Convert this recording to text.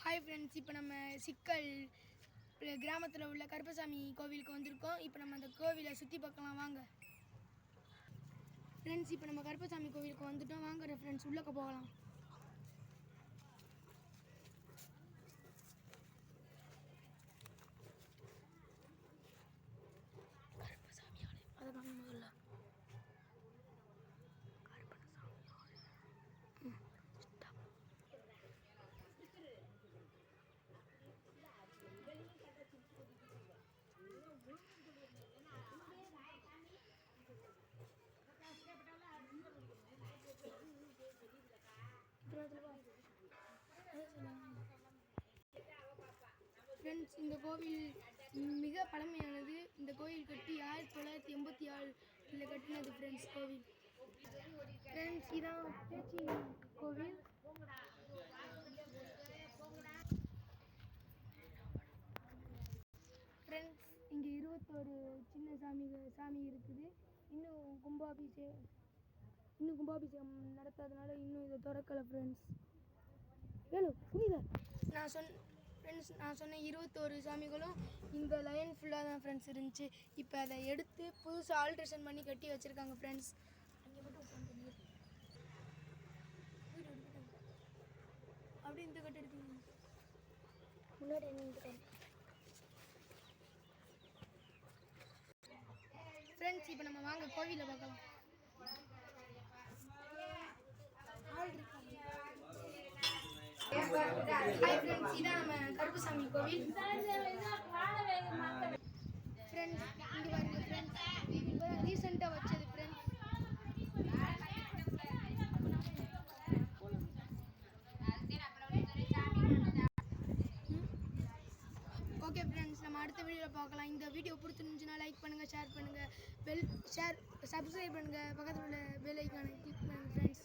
Hi friends, இப்போ நம்ம சிக்கல் கிராமத்தில் உள்ள கருப்பசாமி கோவிலுக்கு வந்திருக்கோம். இப்போ நம்ம அந்த கோவிலை சுற்றி பார்க்கலாம் வாங்க ஃப்ரெண்ட்ஸ். இப்போ நம்ம கருப்பசாமி கோவிலுக்கு வந்துட்டோம். வாங்க ஃப்ரெண்ட்ஸ், உள்ளக்க போகலாம். கருப்பசாமி ஆலயம் அதை காணும் முதல்ல. ஃப்ரெண்ட்ஸ், இந்த கோவில் மிக பழமையானது. இந்த கோவில் கட்டி 1986 கட்டினது ஃப்ரெண்ட்ஸ். கோவில் ஃப்ரெண்ட்ஸ், இதான் பேச்சி கோவில். ஃப்ரெண்ட்ஸ், இங்கே 21 சின்ன சாமி இருக்குது. இன்னும் கும்பாபிஷேகம் நடத்தாதனால இன்னும் இதை திறக்கலை ஃப்ரெண்ட்ஸ். புரியுதா? நான் சொன்ன 21 சாமிகளும் இந்த லைன் ஃபுல்லாக தான் ஃப்ரெண்ட்ஸ் இருந்துச்சு. இப்போ அதை எடுத்து புதுசாக ஆல்ட்ரேஷன் பண்ணி கட்டி வச்சுருக்காங்க ஃப்ரெண்ட்ஸ். அங்கே மட்டும் அப்படி இந்த கட்டு எடுத்துங்க முன்னாடி ஃப்ரெண்ட்ஸ். இப்போ நம்ம வாங்க கோவிலில் பார்க்கலாம். ஹாய் ஃப்ரெண்ட்ஸ், இதான் நம்ம கருப்பசாமி கோவில். ஃப்ரெண்ட்ஸ், இங்கே பாருங்க ஃப்ரெண்ட்ஸ், இப்போ ரீசெண்டாக வச்சது ஃப்ரெண்ட்ஸ். ஓகே ஃப்ரெண்ட்ஸ், நம்ம அடுத்த வீடியோவில் பார்க்கலாம். இந்த வீடியோ பிடிச்சிருந்துச்சுன்னா லைக் பண்ணுங்கள், ஷேர் பண்ணுங்கள், சப்ஸ்கிரைப் பண்ணுங்கள், பக்கத்தில் உள்ள பெல் ஐக்கானை கிளிக் பண்ணுங்கள் ஃப்ரெண்ட்ஸ்.